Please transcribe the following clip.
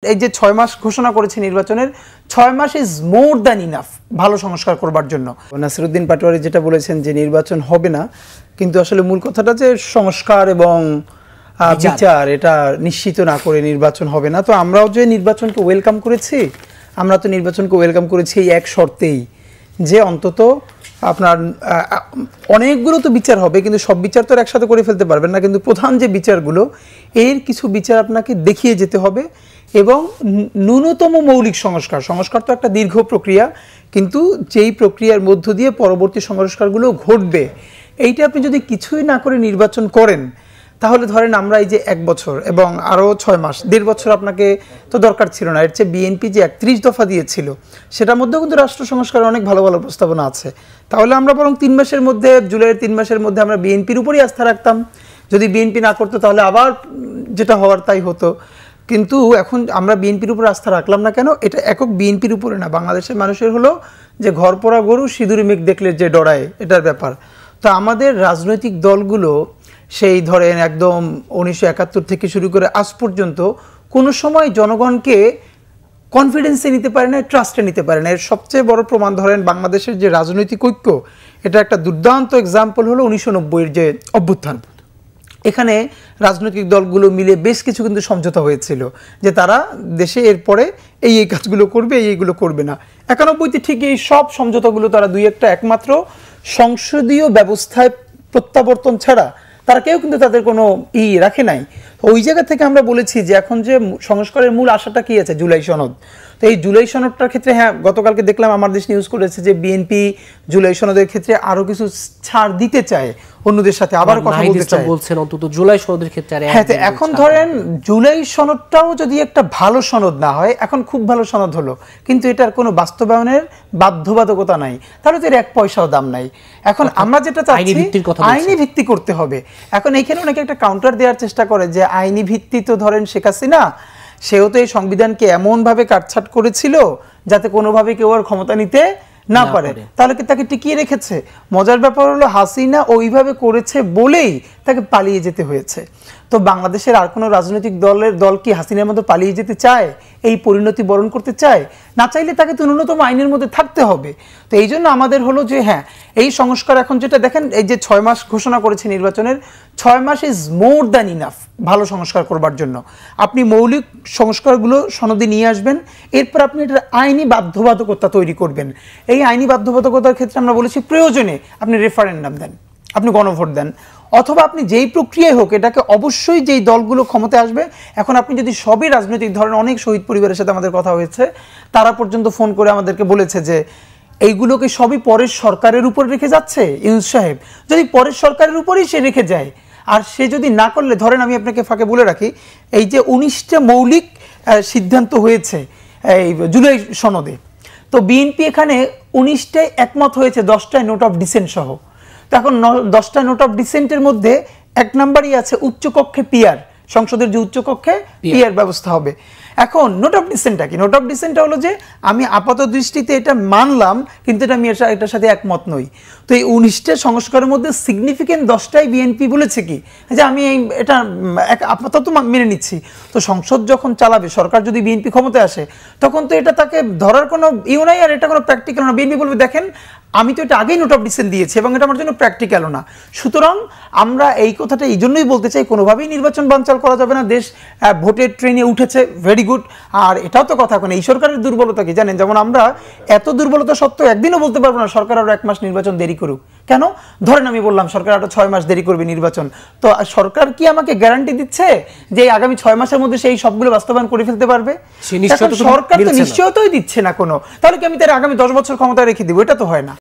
এই যে 6 মাস ঘোষণা করেছে নির্বাচনের 6 much is more than enough ভালো সংস্কার করবার জন্য। নাসিরউদ্দিন পাটোয়ারি যেটা বলেছেন যে নির্বাচন হবে না, কিন্তু আসলে মূল কথাটা যে সংস্কার এবং বিচার এটা নিশ্চিত না করে নির্বাচন হবে না। তো আমরাও যে নির্বাচনকে ওয়েলকাম করেছি, আমরা তো নির্বাচনকে ওয়েলকাম করেছি এই এক শর্তেই যে অন্তত আপনার অনেকগুলো তো বিচার হবে, কিন্তু সব বিচার তো একসাথে করে ফেলতে পারবেন না, কিন্তু প্রধান যে বিচারগুলো এর কিছু বিচার আপনাকে দেখিয়ে যেতে হবে এবং ন্যূনতম মৌলিক সংস্কার তো একটা দীর্ঘ প্রক্রিয়া, কিন্তু যেই প্রক্রিয়ার মধ্য দিয়ে পরবর্তী সংস্কারগুলো ঘটবে এইটা আপনি যদি কিছুই না করে নির্বাচন করেন তাহলে ধরেন আমরা এই যে 1 বছর এবং আরও 6 মাস 1.5 বছর আপনাকে তো দরকার ছিল না। এর চেয়ে বিএনপি যে 31 দফা দিয়েছিল সেটার মধ্যেও কিন্তু রাষ্ট্র সংস্কারের অনেক ভালো ভালো প্রস্তাবনা আছে। তাহলে আমরা বরং 3 মাসের মধ্যে, জুলাইয়ের 3 মাসের মধ্যে আমরা বিএনপির উপরই আস্থা রাখতাম। যদি বিএনপি না করতো তাহলে আবার যেটা হওয়ার তাই হতো। কিন্তু এখন আমরা বিএনপির উপর আস্থা রাখলাম না কেন? এটা একক বিএনপির উপরে না, বাংলাদেশের মানুষের হলো যে ঘর পোড়া গরু সিঁদুরে মেঘ দেখলে যে ডরায়, এটার ব্যাপার। তো আমাদের রাজনৈতিক দলগুলো সেই ধরেন একদম 1971 থেকে শুরু করে আজ পর্যন্ত কোনো সময় জনগণকে কনফিডেন্সে নিতে পারে না, ট্রাস্টে নিতে পারে না। এর সবচেয়ে বড় প্রমাণ ধরেন বাংলাদেশের যে রাজনৈতিক ঐক্য, এটা একটা দুর্দান্ত এক্সাম্পল হলো 1990-এর যে অভ্যুত্থান। এখানে রাজনৈতিক দলগুলো মিলে বেশ কিছু কিন্তু সমঝোতা হয়েছিল যে তারা দেশে এরপরে এই কাজগুলো করবে, এইগুলো করবে না। 91-তে ঠিক এই সব সমঝোতাগুলো তারা 2-1টা একমাত্র সংসদীয় ব্যবস্থায় প্রত্যাবর্তন ছাড়া তারা কেউ কিন্তু তাদের কোনো রাখে নাই। ওই জায়গা থেকে আমরা বলেছি যে এখন যে সংস্কারের মূল আশাটা কি আছে, জুলাই সনদ। তো এই জুলাই সনদটার ক্ষেত্রে হ্যাঁ, গতকালকে দেখলাম আমার দেশ নিউজ করেছে যে বিএনপি জুলাই সনদের ক্ষেত্রে আরো কিছু ছাড় দিতে চায়, অন্যদের সাথে আবার কথা বলতে চায়, বলছেন অন্তত জুলাই সনদের ক্ষেত্রে। হ্যাঁ, এখন ধরেন জুলাই সনদটাও যদি একটা ভালো সনদ না হয়, এখন খুব ভালো সনদ হলো কিন্তু এটার কোনো বাস্তবায়নের বাধ্যবাধকতা নাই, তাহলে তো এর 1 পয়সাও দাম নাই। এখন আমরা যেটা চাচ্ছি আইনি ভিত্তি করতে হবে। এখন এইখানে অনেকে একটা কাউন্টার দেওয়ার চেষ্টা করে যে আইনি ভিত্তি তো ধরেন শেখ হাসিনা, সেও তো এই সংবিধানকে এমনভাবে কাটছাট করেছিল যাতে কোনোভাবে কেউ আর ক্ষমতা নিতে না পারে, তাহলে কি তাকে টিকিয়ে রেখেছে? মজার ব্যাপার হলো হাসিনা ওইভাবে করেছে বলেই তাকে পালিয়ে যেতে হয়েছে। তো বাংলাদেশের আর কোনো রাজনৈতিক দল কি হাসিনার মতো পালিয়ে যেতে চায়, এই পরিণতি বরণ করতে চায়? না চাইলে তাকে তো ন্যূনতম আইনের মধ্যে থাকতে হবে। তো এই জন্য আমাদের হলো যে হ্যাঁ, এই সংস্কার এখন যেটা দেখেন এই যে 6 মাস ঘোষণা করেছে নির্বাচনের, 6 much is more than enough ভালো সংস্কার করবার জন্য। আপনি মৌলিক সংস্কারগুলো সনদে নিয়ে আসবেন, এরপর আপনি এটার আইনি বাধ্যবাধকতা তৈরি করবেন। এই আইনি বাধ্যবাধকতার ক্ষেত্রে আমরা বলেছি প্রয়োজনে আপনি রেফারেন্ডাম দেন, আপনি গণভোট দেন, অথবা আপনি যেই প্রক্রিয়ায় হোক এটাকে অবশ্যই যেই দলগুলো ক্ষমতায় আসবে। এখন আপনি যদি সবই রাজনৈতিক ধরেন, অনেক শহীদ পরিবারের সাথে আমাদের কথা হয়েছে, তারা পর্যন্ত ফোন করে আমাদেরকে বলেছে যে এইগুলোকে সবই পরের সরকারের উপর রেখে যাচ্ছে ইউনূস সাহেব। যদি পরের সরকারের উপরেই সে রেখে যায়, আর সে যদি না করলে, ধরেন আমি আপনাকে ফাঁকে বলে রাখি, এই যে 19টা মৌলিক সিদ্ধান্ত হয়েছে এই জুলাই সনদে, তো বিএনপি এখানে 19টায় একমত হয়েছে, 10টায় নোট অফ ডিসেন্ট সহ। তো এখন 10টা নোট অফ ডিসেন্টের মধ্যে 1 নাম্বারই আছে উচ্চকক্ষে পিআর, সংসদের যে উচ্চকক্ষে পিআর ব্যবস্থা হবে। এখন নোট অফ ডিসেন্টটা কি? নোট অফ ডিসেন্টটা হলো যে আমি আপাত দৃষ্টিতে এটা মানলাম, কিন্তু এটা আমি এটার সাথে একমত নই। তো এই 19টা সংস্কারের মধ্যে সিগনিফিকেন্ট 10টাই বিএনপি বলেছে কি যে আমি এটা আপাতত মেনে নিচ্ছি। তো সংসদ যখন চালাবে, সরকার যদি বিএনপি ক্ষমতায় আসে, তখন তো এটা তাকে ধরার কোনো নাই, আর এটা কোনো প্র্যাকটিক্যাল না। বিএনপি বলবে দেখেন আমি তো এটা আগেই নোট অফ ডিসেন্ট দিয়েছি এবং এটা আমার জন্য প্র্যাকটিক্যালও না। সুতরাং আমরা এই কথাটা এই জন্যই বলতে চাই, কোনোভাবেই নির্বাচন বানচাল করা যাবে না। দেশ ভোটের ট্রেনে উঠেছে, ভেরি গুড। আর এটাও তো কথা, এখন এই সরকারের দুর্বলতা কি জানেন? যেমন আমরা এত দুর্বলতা সত্ত্বেও একদিনও বলতে পারবো না সরকার আরো 1 মাস নির্বাচন দেরি করুক। কেন? ধরেন আমি বললাম সরকার আরো 6 মাস দেরি করবে নির্বাচন, তো সরকার কি আমাকে গ্যারান্টি দিচ্ছে যে আগামী 6 মাসের মধ্যে সেই সবগুলো বাস্তবায়ন করে ফেলতে পারবে? সরকার তো নিশ্চয়তাই দিচ্ছে না কোনো। তাহলে কি আমি তার আগামী 10 বছর ক্ষমতা রেখে দিব? এটা তো হয় না।